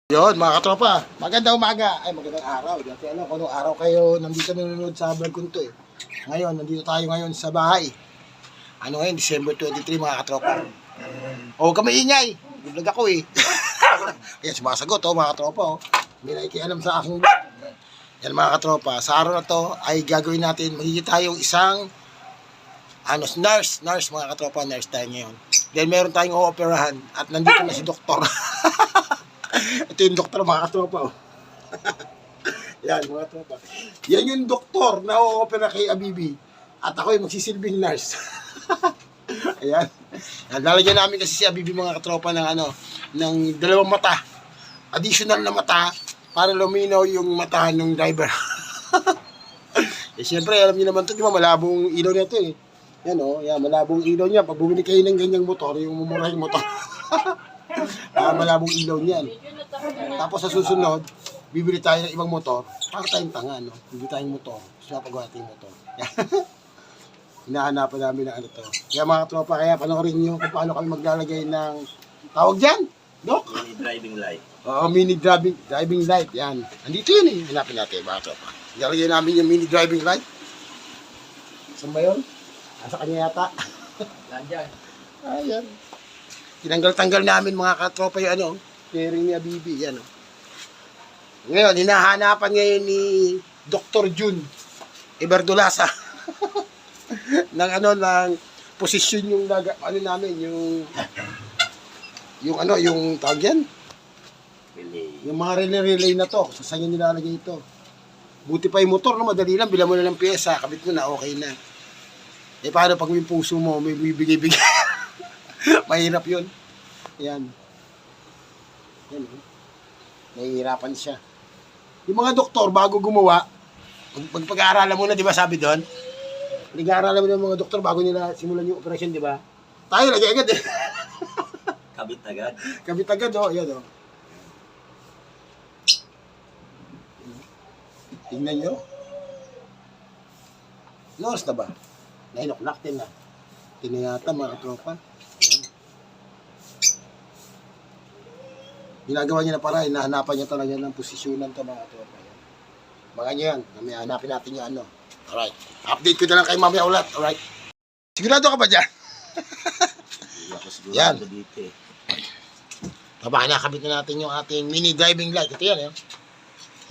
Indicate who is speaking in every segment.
Speaker 1: Yun, mga katropa, magandang umaga, ay magandang araw. Dati ano, kung anong araw kayo nandito nanonood sa vlog ko to eh. Ngayon, nandito tayo ngayon sa bahay. Ano ngayon, December 23 mga katropa. Oh, kami ingay. Vlog ako eh. Ayan, sumasagot oh mga katropa oh. Hindi na ikialam sa aking vlog. Yan mga katropa, sa araw na to ay gagawin natin, magiging tayong isang nurse mga katropa, nurse tayo ngayon. Then meron tayong ooperahan at nandito na si doktor. Ito yung doktor mga katropa oh. Yan mga katropa. Yan yung doktor na o-opera kay Abibi. At ako yung magsisilbing nurse. Ayan. Lalagyan namin kasi si Abibi mga katropa ng ng dalawang mata. Additional na mata para luminaw yung mata ng driver. Eh siyempre alam niyo naman ito, di ba malabong ilaw na ito eh. Yan oh, yan malabong ilaw niya. Pag bumili kayo ng ganyang motor, yung mumurahing motor. Malabong ilaw niyan. Tapos sa susunod, bibili tayo ng ibang motor. Para tayong tanga, no? Bibili tayong motor. Gusto na pagawa natin yung motor. Hinahanapan namin ng to. Kaya mga tropa, kaya panoorin nyo kung paano kami maglalagay ng tawag dyan, Dok?
Speaker 2: Mini driving light.
Speaker 1: Oo, mini driving light. Yan. Andito yun eh. Hanapin natin mga tropa. Ilalagay namin yung mini driving light. Saan ba yun? Nasa kanya yata.
Speaker 2: Nandyan.
Speaker 1: Ayan. Tinanggal-tanggal namin mga katropa yung clearing ni Abibi. Yan, oh. Ngayon, hinahanapan ngayon ni Dr. Jun Iberdulasa ng ng posisyon yung namin, yung tawag yan?
Speaker 2: Relay.
Speaker 1: Yung mga relay na to, sa saan yung nilalagay ito. Buti pa yung motor, no? Madali lang, bilang mo na ng pyesa, kabit mo na, okay na. Eh, paano pag may puso mo, may bibigay-bigay? Mahirap yun. Yan. Yan. Nahihirapan siya. Yung mga doktor, bago gumawa, pag-aaralan muna, di ba sabi doon? Nag-aaralan mo ng mga doktor bago nila simulan yung operasyon, di ba? Tayo, lagi agad eh.
Speaker 2: Kabit agad.
Speaker 1: Kabit agad, oh. Yan, oh. Tingnan nyo. Loras na ba? 9 o'clock din na. Tinayata mga tropa. Ayan. Ginagawa niya na para, hinahanapan niya talaga ng posisyonan to mga tropa. Mga nyo yan, hanapin natin yung ano. Alright. Update ko na lang kayo mamaya ulit. Alright. Sigurado ka ba dyan? Yan. Baba, nakabit na natin yung ating mini driving light. Ito yan, eh.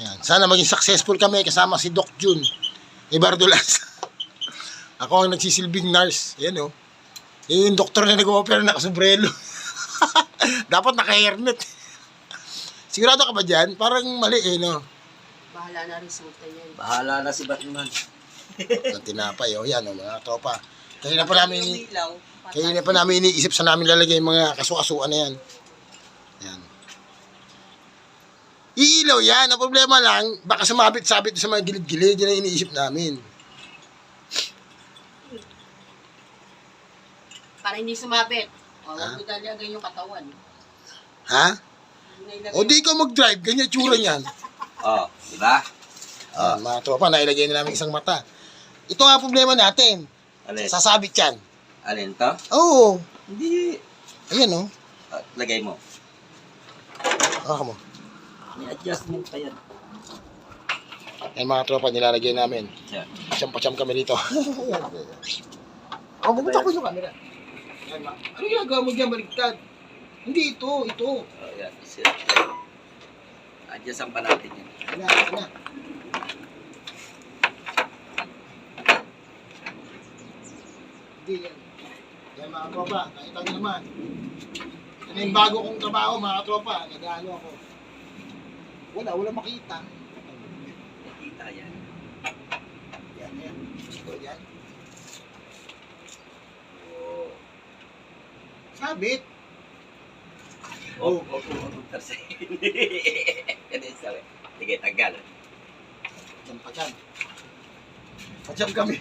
Speaker 1: Yan. Sana maging successful kami kasama si Doc Jun Ibardulas. Ako ang nagsisilbing nurse. Yan, oh. Yung doktor na nag-o-opera na nakasombrelo. Dapat naka-hairnet. Sigurado ka ba dyan? Parang mali eh, no?
Speaker 3: Bahala na resulta yan.
Speaker 2: Bahala na si Batman.
Speaker 1: Ang tinapay, oh. Yan, oh, mga tropa. Kaya pa namin iniisip sa namin lalagay yung mga kasu-kasuan na yan. Yan. Iilaw yan. Ang problema lang, baka sumabit-sabit sa mga gilid-gilid. Yan ang iniisip namin.
Speaker 3: Para hindi sumabit. O, huwag mo talaga yung katawan.
Speaker 1: Ha? O di ka mag-drive, ganyan tsura niyan.
Speaker 2: Oh, di ba?
Speaker 1: Mga tropa, nailagay na namin isang mata. Ito nga problema natin.
Speaker 2: Alin?
Speaker 1: Sasabit yan.
Speaker 2: Alin to?
Speaker 1: Oo.
Speaker 2: Hindi.
Speaker 1: Ayan, oh.
Speaker 2: Lagay mo.
Speaker 1: Mo.
Speaker 2: May adjustment pa yan.
Speaker 1: Yan mga tropa, nilalagay namin.
Speaker 2: Yan.
Speaker 1: Pasyam-pasyam kami dito. Pumunta ko yung camera. Yan, ano ginagawa mo dyan, baligtad? Hindi, ito.
Speaker 2: Oh, yan. Adjustan pa natin yan.
Speaker 1: Yan. Hindi, yan. Yan mga tropa, nakita nyo naman. Ito na yung bago kong trabaho mga tropa. Nag-ano ako. Wala makita.
Speaker 2: Nakita yan.
Speaker 1: Yan. Ito yan.
Speaker 2: Oh.
Speaker 1: Sabit.
Speaker 2: Oh. Sige, tanggal.
Speaker 1: Pasyam. Pasyam kami.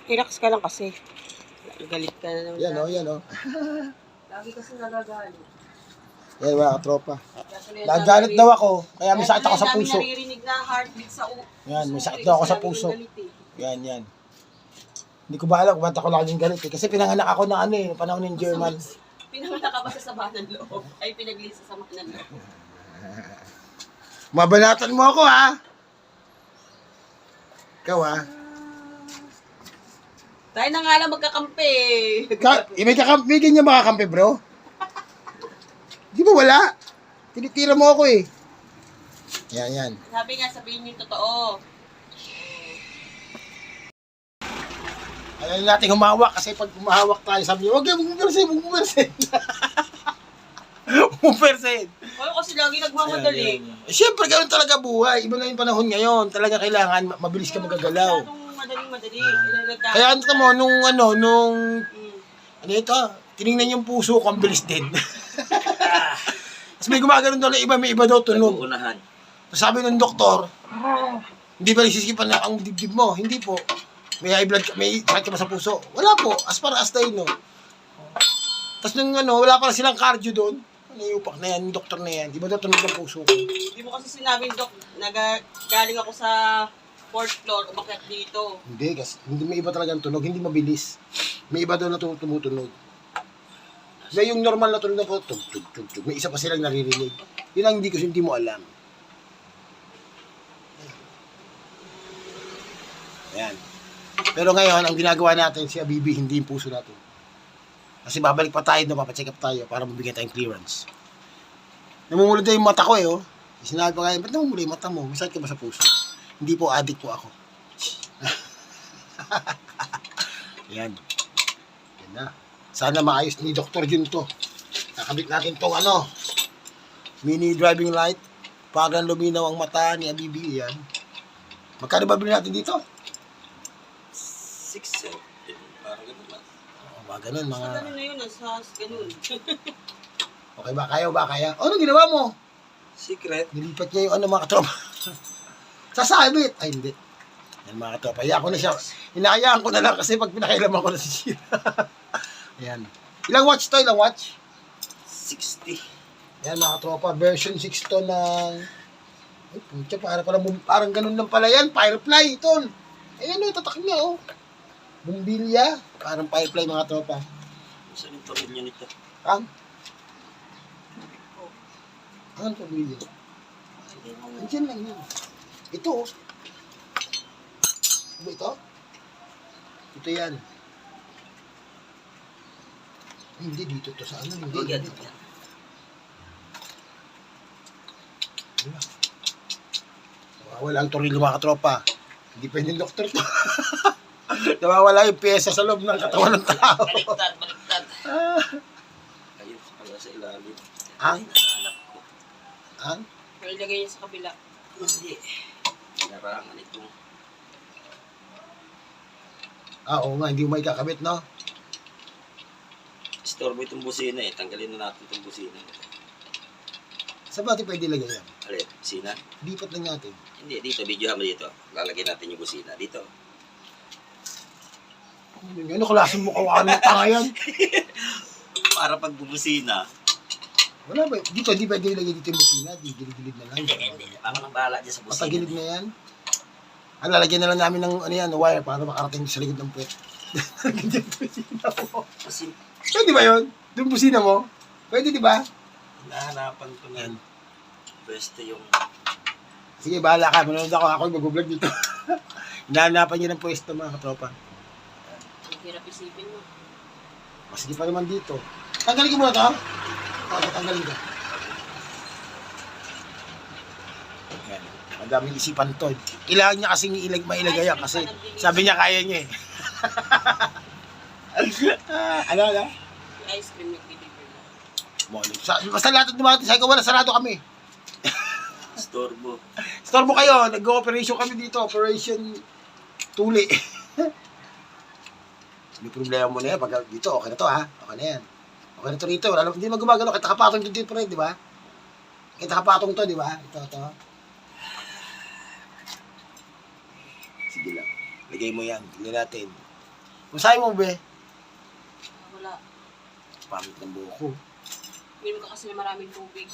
Speaker 3: Relax ka lang kasi. Galit ka na naman.
Speaker 1: Yan o.
Speaker 3: Lagi kasi nagagalit.
Speaker 1: Yan mga katropa. Nagalit daw ako, kaya may sakit ako sa puso.
Speaker 3: Kaya naririnig na heartbeat sa
Speaker 1: Yan, may sakit daw ako sa puso. Yan. Hindi ko ba alam kung ba't ako laging galit eh. Kasi pinanganak ako na panahon ng German.
Speaker 3: Pinanganak ka ba sa sama ng loob? Ay, pinaglis sa sama ng loob.
Speaker 1: Mabanatan mo ako, ha? Ikaw, ha?
Speaker 3: Tayo na nga lang magkakampi.
Speaker 1: May ganyan makakampi, bro? Di ba wala? Tinitira mo ako, eh. Yan.
Speaker 3: Sabi nga, sabihin niyo yung totoo.
Speaker 1: Ayaw natin humawak kasi pag humawak tayo, sabi niyo, huwag yung percent. Percent.
Speaker 3: Wala kasi lagi nagmamadali.
Speaker 1: Eh, siyempre, ganoon talaga buhay. Iba na yung panahon ngayon. Talaga kailangan, mabilis ka magagalaw.
Speaker 3: Masyadong madaling-madali.
Speaker 1: Kaya ano mo, ano ito, tinignan yung puso ko, ang bilis din. Tapos may gumagano'n daw na iba, may iba daw tunog.
Speaker 2: Unahan.
Speaker 1: Tapos sabi ng doktor, hindi ba nagsisikipan na ang dibdib mo? Hindi po. May high blood, may sakit ka ba sa puso? Wala po, as far as I know. Tapos nung wala pa silang cardio doon, naiupak na yan, yung doktor na yan. Di ba daw tunog ng puso ko?
Speaker 3: Hindi mo kasi sinabing, Dok, galing ako sa 4th floor, umakyat dito.
Speaker 1: Hindi, kasi hindi may iba talaga ang tunog, hindi mabilis. May iba daw na tumutunog. Kaya yung normal na tunog na po, tug. May isa pa silang naririnig. Yun ang hindi mo alam. Ayan. Pero ngayon, ang ginagawa natin, si Abibi, hindi yung puso natin. Kasi babalik pa tayo, papacheck up tayo para mabigyan tayong clearance. Namumulod na yung mata ko, oh. Sinabi pa kayo, ba't namumulod yung mata mo? Masakit ka ba sa puso? Hindi po, addict po ako. Yan. Yan na. Sana maayos ni Dr. Jun to. Nakabit natin tong mini driving light. Para luminaw ang mata ni Abibi. Yan. Magkano ba bilhin natin dito?
Speaker 2: 6, 7. Parang ganun lang.
Speaker 1: Mga ganun, mga...
Speaker 3: Sa ganun na yun, sa ganun.
Speaker 1: Okay ba? Kaya? O, ano ginawa mo?
Speaker 2: Secret.
Speaker 1: Nilipat niya yung mga katropa. Sasabit! Ay, hindi. Yan mga katropa. Hayaan ko na siya. Hinahayaan ko na lang kasi pag pinakailaman ko na si Sheila. Ayan. Ilang watch to?
Speaker 2: 60.
Speaker 1: Yan mga katropa. Version 6 to ng... Ay, pucha, parang ganun lang pala yan. Firefly, tol. Ayan o, tatak niya o. Bumbilya. Parang firefly mga tropa.
Speaker 2: Saan yung turin nyo nito?
Speaker 1: Ang? Ang bumbilya. Andiyan lang yun. Ito o. Ano ito? Ito yan. Hindi, dito to sa ano. Hindi. Wala ang tornilyo mga katropa. Hindi pwedeng doktor to. Nawawala yung pyesa sa loob ng katawan ng tao.
Speaker 3: Baliktad.
Speaker 2: Ayun, pala sa ilalim.
Speaker 1: Ang?
Speaker 2: Anak ko.
Speaker 1: Ang?
Speaker 3: Pero ilagay niya sa kabila.
Speaker 2: Hindi. Narangan itong...
Speaker 1: Oo nga, hindi mo may kakabit, no?
Speaker 2: Istorbo itong busina eh. Tanggalin na natin itong busina.
Speaker 1: Sa bati pwede lagay yan.
Speaker 2: Alin, busina?
Speaker 1: Lipat lang natin.
Speaker 2: Hindi, dito. Videohan mo dito. Lalagyan natin yung busina. Dito.
Speaker 1: Ano klaseng mukha ng tanga yan?
Speaker 2: Para pag bubusina.
Speaker 1: Wala ba? Dito, hindi pwede ilagay dito yung busina. Di gilid-gilid na lang.
Speaker 2: Hindi. Ako nang bahala dyan sa busina.
Speaker 1: Patagilid na yan. Ang lalagyan na lang namin ng wire para makarating sa likod ng puwet. Ganyan yung busina mo.
Speaker 2: Kasi
Speaker 1: Pwede ba yun? Yung busina mo? Pwede, di ba?
Speaker 2: hinahanaapan ko
Speaker 1: Yan.
Speaker 2: ng pwesto yung...
Speaker 1: Sige, bahala ka. Manonood ako mag-vlog dito. Hinahanapan niyo ng pwesto mga katropa.
Speaker 3: Ang hirap isipin mo.
Speaker 1: Mas di pa naman dito. Tanggalin ko muna to. Tanggalin ko. Yan. Madaming isipan to. Kailangan niya kasing mailagay yan kasi sabi niya kaya niya eh. Ano?
Speaker 3: Yung ice cream nag-deliver na.
Speaker 1: Basta lahat ng dumating sa wala, sarado kami.
Speaker 2: Storbo.
Speaker 1: Storbo kayo, nag-operation kami dito. Operation Tuli. May problema mo na yan. Pag dito, okay na to ha. Okay na yan. Okay na to rito. Hindi mo gumagano. Kita kapatong dito pa rin, di ba? Kita kapatong to, di ba? Ito. Sige lang. Lagay mo yan. Tingnan natin. Masahe mo, be?
Speaker 3: Wala.
Speaker 1: Pamit ng buho ko.
Speaker 3: Minum ka kasi na maraming tubig.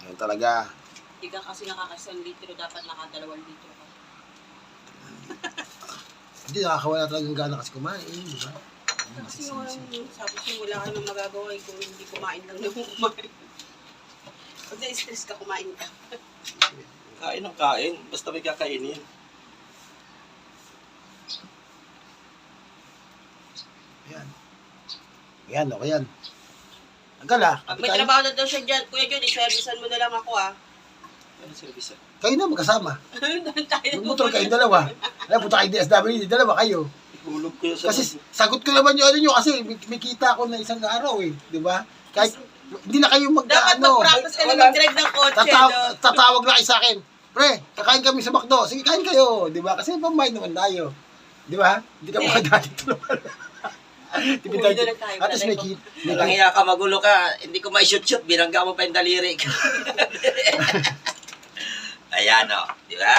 Speaker 1: Yan talaga.
Speaker 3: Hindi ka kasi nakaka-1 litro. Dapat naka-2 litro ka.
Speaker 1: Hindi, nakakawala talagang gana kasi kumain, di ba?
Speaker 3: Kasi nga, sabi siya, wala ka nang magagawa eh, kung hindi kumain lang na kumain. Pag na-stress ka, kumain ka.
Speaker 2: Kain ng kain. Basta may kakainin.
Speaker 1: Ayan. Ayan, okay yan. Tagal ah.
Speaker 3: May trabaho na daw siya dyan. Kuya John, i-servicean mo na lang ako ah.
Speaker 2: Ano service?
Speaker 1: Kayo na magkasama.
Speaker 3: Tayo
Speaker 1: Magmotor kayong dalawa. Alam, punta kayo DSW, dalawa kayo.
Speaker 2: Hulog ko yun sa...
Speaker 1: Kasi sagot ko naman yung ano nyo kasi may kita ako na isang araw eh. Di ba? Kahit hindi na kayo
Speaker 3: Dapat
Speaker 1: mag-ano.
Speaker 3: mag-practice ka na mag-drive ng kotse. No?
Speaker 1: Tatawag lang kayo sa akin. Pre, kakain kami sa McDo. Sige, kain kayo. Di ba? Kasi pambayad naman tayo. Di ba? Hindi ka makadali ito naman.
Speaker 3: Uwi na lang tayo.
Speaker 1: At least may kita.
Speaker 2: Nangiya ka, magulo ka. Hindi ko may shoot-shoot. Binangga mo pa yung daliri. Ayan o. Di ba?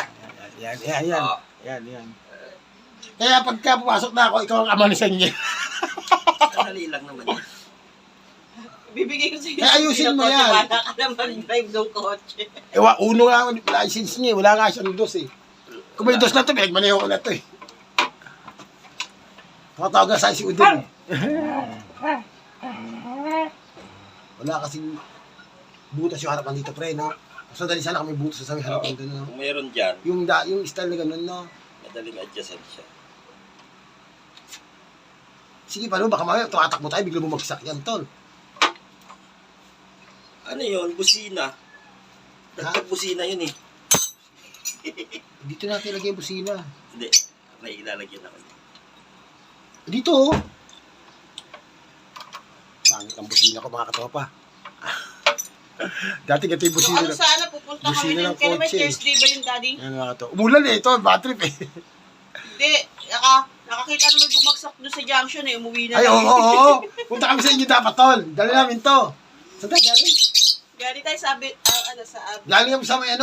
Speaker 1: Yan.
Speaker 2: Oo.
Speaker 1: Yan. Kaya pagka pumasok na ako, ikaw ang ama ni Senye.
Speaker 2: Dali lang naman yan.
Speaker 3: Bibigay ko sa iyo.
Speaker 1: Kaya ayusin mo yan.
Speaker 3: Wala ka na mag-drive ng kotse.
Speaker 1: Uno nga ang license niya. Wala nga siyang dos eh. Kung may dos na ito, pinagmaneho ko na ito eh. Nakatawag na sa si Udin. Wala kasing butas yung harapan dito, pre, no? So, dali sana kami butas sa harapan dito, no?
Speaker 2: Kung mayroon dyan,
Speaker 1: Yung style na ganun, no?
Speaker 2: madaling adjustan siya.
Speaker 1: Sige, paano? Baka mamaya tumatakbo tayo, bigla bumagsak yan, tol.
Speaker 2: Ano yun? Busina. Dagdag busina yun eh.
Speaker 1: Dito natin lagay yung busina.
Speaker 2: Hindi. May ilalagyan ako.
Speaker 1: Dito, oh. Pangit ang busina ko, mga katropa. Dati ganito yung busina.
Speaker 3: Ano sana, pupunta kami
Speaker 1: busina
Speaker 3: ng
Speaker 1: ng
Speaker 3: kailan may
Speaker 1: kotse.
Speaker 3: Thursday ba yun, Daddy?
Speaker 1: Yan, mga katropa. Umulan eh, ito, bad trip eh.
Speaker 3: Hindi, nakakita naman bumagsak doon sa junction eh, umuwi na
Speaker 1: Ay,
Speaker 3: lang.
Speaker 1: oo. Punta kami sa inyo dapat, tol. Dali namin to. Saan tayo galing?
Speaker 3: Galing tayo sa Abit, sa Abit.
Speaker 1: Galing kami sa may,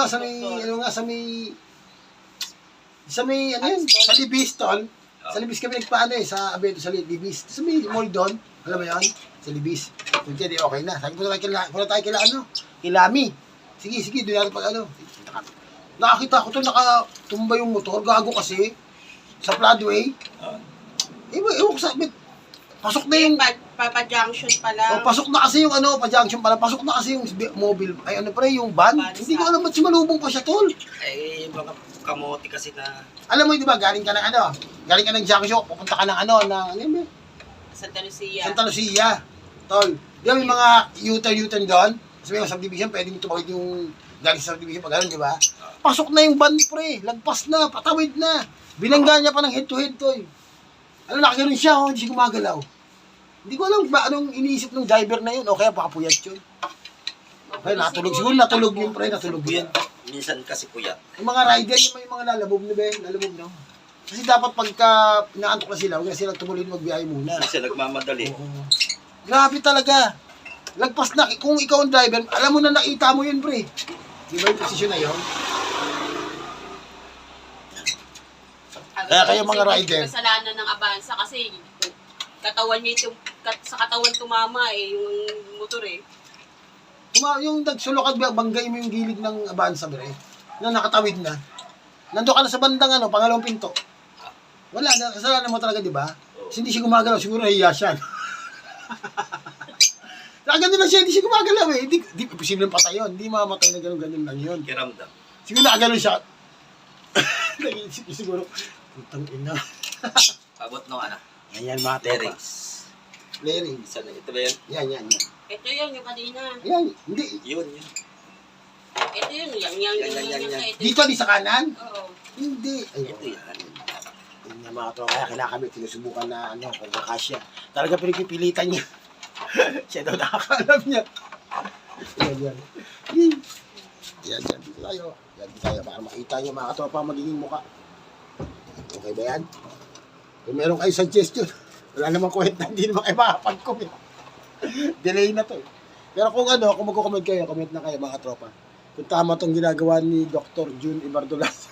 Speaker 1: sa may, ano yun, sa Libis, tol. Sa Libis kami nagpaano eh, sa Abeto, sa Libis. Sa may mall doon, alam mo yun? Sa Libis. Kaya di okay na. Sabi punta tayo kila ano, Lami. Sige, doon natin pag ano. Nakakita ko to, nakatumba yung motor, gago kasi. Sa floodway. Ewan ko sabi, pasok na yung,
Speaker 3: Pa-junction pa lang.
Speaker 1: pasok na kasi yung ano, pa-junction pala, pasok na kasi yung mobile, ay ano pa rin, yung van. Hindi ko alam ba't sumalubong pa siya, tol.
Speaker 2: Eh, mga kamote kasi na...
Speaker 1: Alam mo, di ba, galing ka ng junction, pupunta ka ng ano yun,
Speaker 3: Santa Lucia.
Speaker 1: Santa Lucia. Tol, di ba may mga U-turn doon? Kasi may subdivision, pwedeng tumawid yung galing sa subdivision pag gano'n, di ba? Pasok na yung van, pre. Lagpas na, patawid na. Bilangga niya pa ng head-to-head, tol. Ano, nakagano'n siya, oh, hindi siya gumagalaw. Hindi ko alam ba anong iniisip ng driver na yun, o kaya pakapuyat yun. Okay, natulog yun, pre, natulog yun.
Speaker 2: Minsan kasi puyat.
Speaker 1: Yung mga rider, yung may mga lalabog na ba yun? Lalabog na. Kasi dapat pagka inaantok na sila, huwag na sila tumuloy na magbiyahe muna.
Speaker 2: Kasi nagmamadali.
Speaker 1: Oo. Grabe talaga. Lagpas na, kung ikaw ang driver, alam mo na nakita mo yun, pre. Di ba yung posisyon na yun? Kaya kayo mga rider.
Speaker 3: Kasalanan ng Avanza kasi katawan niya sa katawan tumama eh, yung motor eh.
Speaker 1: Yung nagsulokad, banggay mo yung gilid ng Avanza, pre. Na nakatawid na. Nandun ka na sa bandang ano, pangalawang pinto. Wala na, kasalanan mo talaga, di ba? Kasi hindi siya gumagalaw, siguro nahiya siya. Nakagano lang siya, hindi siya gumagalaw eh. Hindi posibleng patay yun. Hindi mamatay na gano'n lang yun.
Speaker 2: Kiramdam.
Speaker 1: Siguro nakagano siya. Nag-iisip niya siguro, putang ina.
Speaker 2: Pabot no ano.
Speaker 1: Yan mga tropa.
Speaker 2: Lyrics.
Speaker 1: Layering.
Speaker 2: Isa na. Ito ba yan?
Speaker 1: Yan.
Speaker 3: Ito yun, yung kanina.
Speaker 1: Yan, hindi.
Speaker 2: Yun.
Speaker 3: Ito yun, yan. Ito
Speaker 1: Dito, di sa kanan?
Speaker 3: Oo.
Speaker 1: Hindi.
Speaker 2: Ito
Speaker 1: Ayun.
Speaker 2: yan.
Speaker 1: Yun nga mga tropa, kaya kinakami, sinusubukan na ano, kung kakasya. Talaga pinagpipilitan niya. Siya daw nakakaalam niya. Yan. Yan, dito tayo. Yan, dito tayo, para makita niyo mga tropa magiging mukha. Okay ba yan? Kung meron kayo suggestion, wala namang kwenta, hindi naman kayo makapag-comment. Delay na to eh. Pero kung ano, kung magko-comment kayo, comment na kayo mga tropa. Kung tama tong ginagawa ni Dr. June Ibardulas.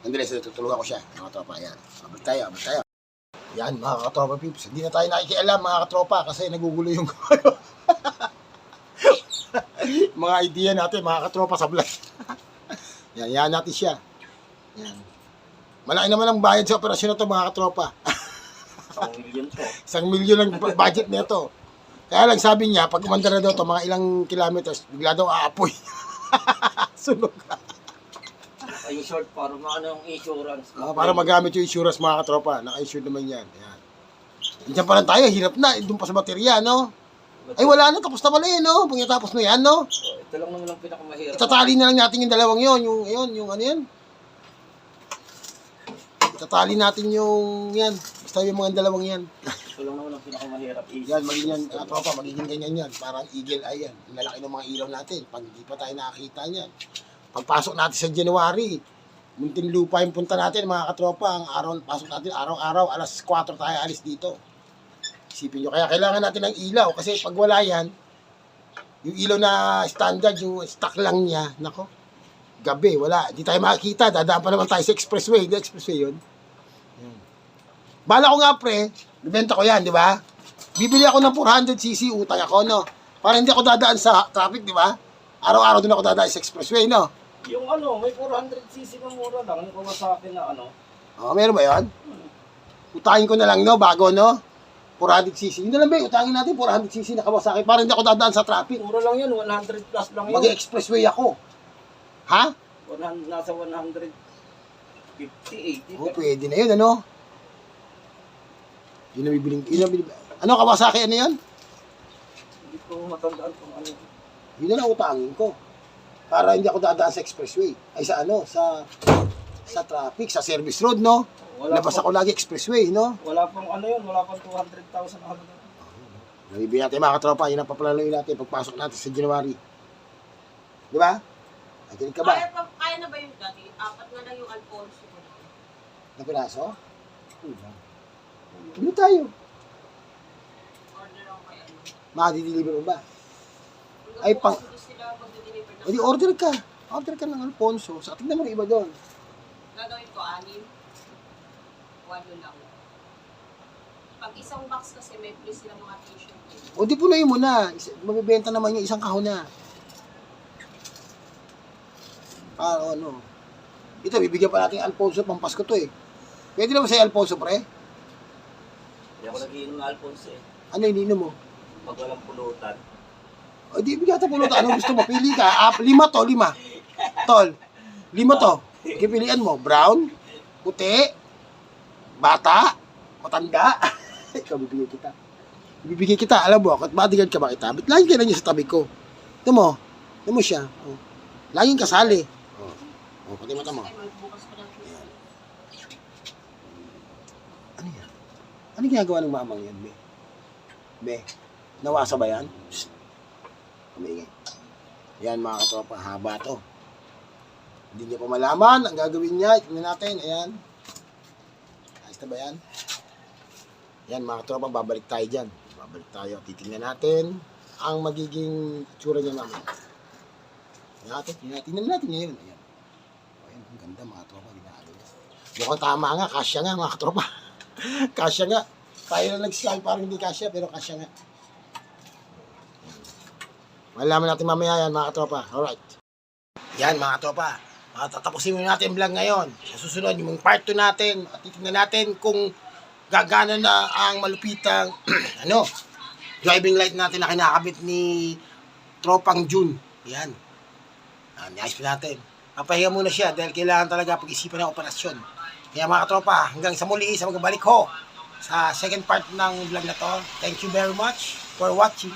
Speaker 1: Andres, tutulungan ko siya, mga tropa. Yan, abot tayo. Yan, mga katropa peeps. Hindi na tayo nakikialam, mga katropa, kasi nagugulo yung mga idea natin, mga katropa sa vlog. Yan natin siya. Yan. Malaki naman ang bayad sa operasyon na to mga katropa.
Speaker 2: 1 million po.
Speaker 1: 1 milyon ang budget nito. Kaya lang sabi niya, pag umanda na daw to mga ilang kilometers, bigla daw aapoy. Sunog.
Speaker 2: Ay, short para maano yung insurance.
Speaker 1: Para magamit yung insurance mga katropa. Naka-insured naman yan. Ayan. Diyan pa lang tayo, hirap na. Doon pa sa baterya, no? Ay, wala na. Tapos na pala yun, no? Pagkatapos mo yan, no?
Speaker 2: So, ito lang naman ang pinakamahirap.
Speaker 1: Itatali na lang natin yung dalawang yun. Yung ano yan? Itatali natin yung yan. Basta yung mga dalawang yan.
Speaker 2: Ito lang naman ang pinakamahirap.
Speaker 1: Yan, magiging yan, tropa, magiging ganyan yan. Parang eagle eye yan. Ang lalaki ng mga ilaw natin. Pag hindi pa tayo nakakita niyan. Pagpasok natin sa January, Muntinlupa yung punta natin, mga katropa. Ang araw, pasok natin, araw-araw, alas 4 tayo alis dito. Isipin nyo, kaya kailangan natin ng ilaw. Kasi pag wala yan, yung ilaw na standard, yung stock lang niya, nako, gabi, wala. Hindi tayo makikita. Dadaan pa naman tayo sa expressway. Hindi expressway yun. Yan. Bala ko nga, pre, bibenta ko yan, di ba? Bibili ako ng 400cc, utang ako, no? Para hindi ako dadaan sa traffic, di ba? Araw-araw din ako dadaan sa expressway, no?
Speaker 2: Yung ano, may 400cc na mura lang. Yung Kawasaki na ano.
Speaker 1: Oh, meron ba yun? Utangin ko na lang, no? Bago, no? 400cc. Yun na lang ba, utangin natin 400cc na Kawasaki para hindi ako dadaan sa traffic.
Speaker 2: Mura lang yun, 100 plus lang yun.
Speaker 1: Mag-expressway ako. Ha?
Speaker 2: Nasa 150, 80.
Speaker 1: Oh, pwede na yun, ano? Yun ang bibiling, ano Kawasaki, ano yun?
Speaker 2: Hindi ko matandaan kung ano.
Speaker 1: Yun na lang utangin ko. Para hindi ako dadaan sa expressway. Ay sa ano, sa traffic, sa service road, no? Labas ako lagi expressway, no?
Speaker 2: Wala pang ano yun, wala pang 200,000 na ano.
Speaker 1: Nabibigyan natin mga katropa, yun ang papalaloy natin pagpasok natin sa January. Di ba? Ay, kinig ka ba?
Speaker 3: Kaya na ba yung dati? 4 na lang yung Alfonso ko.
Speaker 1: Na piraso? Ano tayo?
Speaker 3: Order ako kay ano.
Speaker 1: Makadideliver mo ba? Ay, pang...
Speaker 3: Sila magde-deliver ng...
Speaker 1: O di order ka. Order ka ng Alfonso. Sa atin naman yung iba doon.
Speaker 3: Gagawin ko 6. 8 lang. Pag isang box kasi may free sila mga t-shirt.
Speaker 1: O di punayin mo na. Mabibenta naman yung isang kahon na. Ah, ano. Ito, bibigyan pa natin Alfonso pang Pasko to eh. Pwede naman sa'yo Alfonso, pre?
Speaker 2: Hindi ako nagiinom ng Alfonso eh.
Speaker 1: Ano ininom mo?
Speaker 2: Pag walang pulutan.
Speaker 1: O di bigyan natin pulutan. Ano gusto mo? Pili ka. 5 to, 5. Tol, 5 to. Kipilian mo. Brown, puti, bata, matanda. Ikaw, bibigyan kita. Bibigyan kita. Alam mo, at bodyguard ka ba kita? Ba't lagi ka na niya sa tabi ko? Ito mo. Ito mo siya. Oh. Laging kasali. Oh, pati mata mo.
Speaker 3: Bukas ko lang.
Speaker 1: Ano yan? Ano ginagawa ng mamang yan, Be? Be, nawasa ba yan? Shhh. Kumingay. Yan mga katropa, haba to. Hindi niya pa malaman ang gagawin niya. Tingnan natin, ayan. Ayos na ba yan? Yan mga katropa, babalik tayo dyan. Babalik tayo, titingnan natin ang magiging tsura niya mamaya. Tingnan natin ngayon. Ayan. Ayan, ang ganda mga katropa. Mukhang tama nga, kasya nga mga katropa. Kasya nga. Tayo na nag-sky, parang hindi kasya, pero kasya nga. Malaman natin mamaya yan mga katropa. Alright. Yan mga katropa. Tatapusin muna natin vlog ngayon. Sa susunod, yung part 2 natin. At titignan natin kung gagana na ang malupitang driving light natin na kinakabit ni Tropang June. Yan. Nice pa natin. Papahinga muna siya dahil kailangan talaga pag-isipan ng operasyon. Kaya mga katropa, hanggang sa muli sa magbabalik ho sa second part ng vlog na to. Thank you very much for watching.